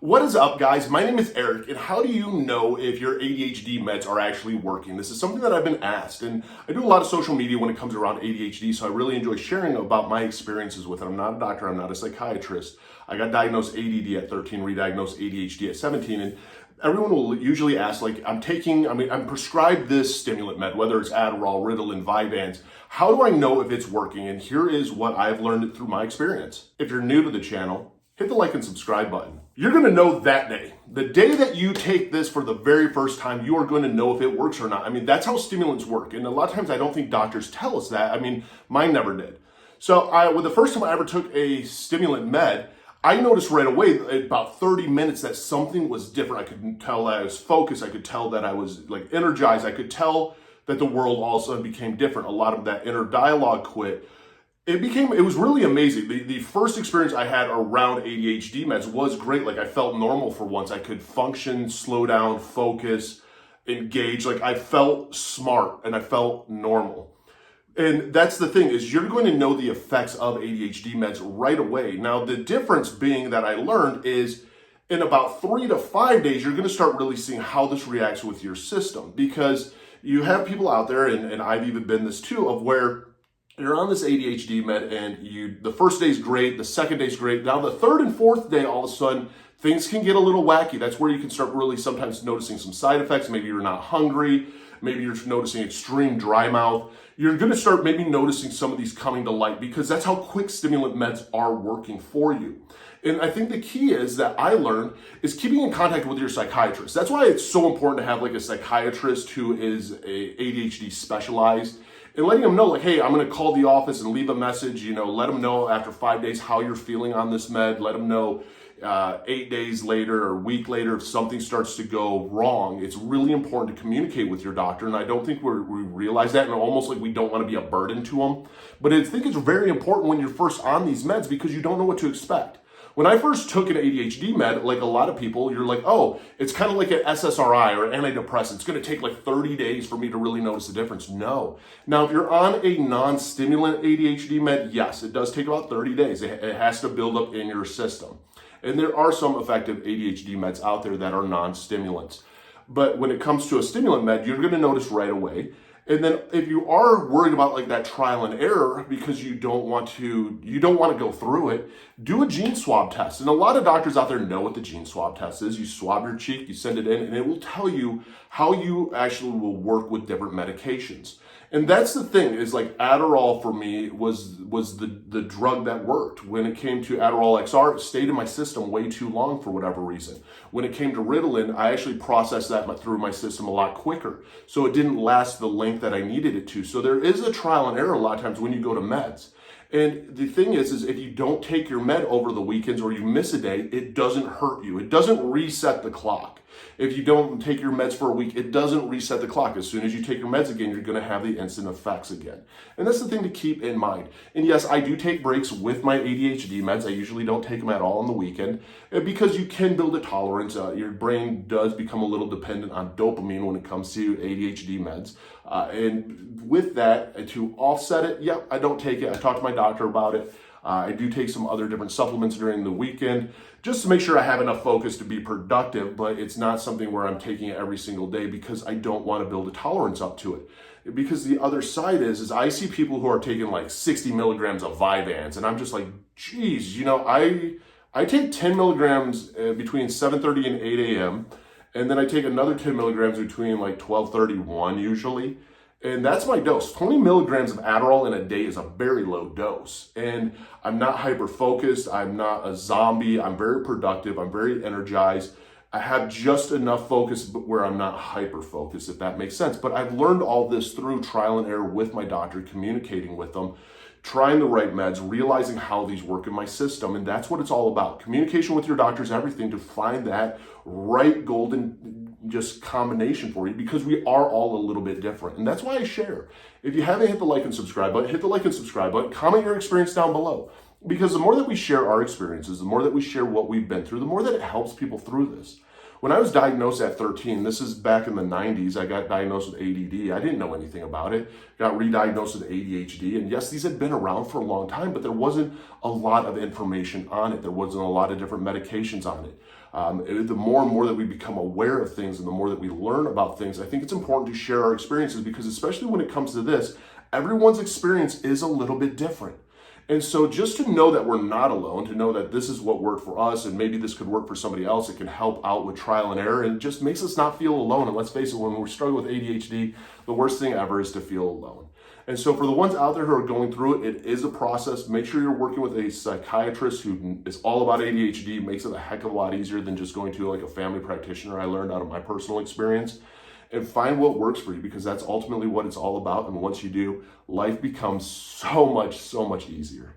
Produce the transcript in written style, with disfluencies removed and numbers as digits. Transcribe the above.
What is up, guys? My name is Eric, and how do you know if your ADHD meds are actually working? This is something that I've been asked, and I do a lot of social media when it comes around ADHD, so I really enjoy sharing about my experiences with it. I'm not a doctor, I'm not a psychiatrist. I got diagnosed ADD at 13, re-diagnosed ADHD at 17, and everyone will usually ask, like, I'm prescribed this stimulant med, whether it's Adderall, Ritalin, Vyvanse. How do I know if it's working? And here is what I've learned through my experience. If you're new to the channel, hit the like and subscribe button. You're gonna know that day. The day that you take this for the very first time, you are going to know if it works or not. I mean, that's how stimulants work. And a lot of times I don't think doctors tell us that. I mean, mine never did. So when the first time I ever took a stimulant med, I noticed right away, about 30 minutes, that something was different. I could tell that I was focused. I could tell that I was like energized. I could tell that the world all of a sudden became different. A lot of that inner dialogue quit. It was really amazing. The first experience I had around ADHD meds was great. Like, I felt normal for once. I could function, slow down, focus, engage. Like, I felt smart and I felt normal. And that's the thing, is you're going to know the effects of ADHD meds right away. Now, the difference being that I learned is in about 3 to 5 days, you're going to start really seeing how this reacts with your system, because you have people out there, and I've even been this too, of where you're on this ADHD med and the first day's great, the second day's great. Now the third and fourth day, all of a sudden, things can get a little wacky. That's where you can start really sometimes noticing some side effects. Maybe you're not hungry. Maybe you're noticing extreme dry mouth. You're going to start maybe noticing some of these coming to light, because that's how quick stimulant meds are working for you. And I think the key is that I learned is keeping in contact with your psychiatrist. That's why it's so important to have like a psychiatrist who is a ADHD specialized, and letting them know, like, hey, I'm going to call the office and leave a message, let them know after 5 days how you're feeling on this med. Let them know 8 days later or a week later if something starts to go wrong. It's really important to communicate with your doctor, and I don't think we realize that, and almost like we don't want to be a burden to them. But I think it's very important when you're first on these meds, because you don't know what to expect. When I first took an ADHD med, like a lot of people, you're like, oh, it's kind of like an SSRI or an antidepressant. It's going to take like 30 days for me to really notice the difference. No. Now, if you're on a non-stimulant ADHD med, yes, it does take about 30 days. It has to build up in your system. And there are some effective ADHD meds out there that are non-stimulants. But when it comes to a stimulant med, you're going to notice right away. And then if you are worried about like that trial and error because you don't want to go through it, do a gene swab test. And a lot of doctors out there know what the gene swab test is. You swab your cheek, you send it in, and it will tell you how you actually will work with different medications. And that's the thing, is like Adderall for me was the drug that worked. When it came to Adderall XR, it stayed in my system way too long for whatever reason. When it came to Ritalin, I actually processed that through my system a lot quicker. So it didn't last the length that I needed it to. So there is a trial and error a lot of times when you go to meds. And the thing is if you don't take your med over the weekends or you miss a day, it doesn't hurt you. It doesn't reset the clock. If you don't take your meds for a week, it doesn't reset the clock. As soon as you take your meds again, you're going to have the instant effects again. And that's the thing to keep in mind. And yes, I do take breaks with my ADHD meds. I usually don't take them at all on the weekend, because you can build a tolerance. Your brain does become a little dependent on dopamine when it comes to ADHD meds. And with that, to offset it, yep, I don't take it. I talked to my doctor about it. I do take some other different supplements during the weekend just to make sure I have enough focus to be productive, but it's not something where I'm taking it every single day, because I don't want to build a tolerance up to it. Because the other side is I see people who are taking like 60 milligrams of Vyvanse, and I'm just like, geez, I take 10 milligrams between 7:30 and 8 a.m., and then I take another 10 milligrams between like 12:31 usually. And that's my dose. 20 milligrams of Adderall in a day is a very low dose. And I'm not hyper-focused. I'm not a zombie. I'm very productive. I'm very energized. I have just enough focus but where I'm not hyper-focused, if that makes sense. But I've learned all this through trial and error with my doctor, communicating with them, trying the right meds, realizing how these work in my system. And that's what it's all about. Communication with your doctor is everything to find that right golden just combination for you, because we are all a little bit different. And that's why I share. If you haven't hit the like and subscribe button, hit the like and subscribe button, comment your experience down below. Because the more that we share our experiences, the more that we share what we've been through, the more that it helps people through this. When I was diagnosed at 13, this is back in the 90s, I got diagnosed with ADD. I didn't know anything about it. Got re-diagnosed with ADHD. And yes, these had been around for a long time, but there wasn't a lot of information on it. There wasn't a lot of different medications on it. The more and more that we become aware of things and the more that we learn about things, I think it's important to share our experiences, because especially when it comes to this, everyone's experience is a little bit different. And so just to know that we're not alone, to know that this is what worked for us and maybe this could work for somebody else, it can help out with trial and error, and it just makes us not feel alone. And let's face it, when we're struggling with ADHD, the worst thing ever is to feel alone. And so for the ones out there who are going through it, it is a process. Make sure you're working with a psychiatrist who is all about ADHD. Makes it a heck of a lot easier than just going to like a family practitioner. I learned out of my personal experience. And find what works for you, because that's ultimately what it's all about. And once you do, life becomes so much easier.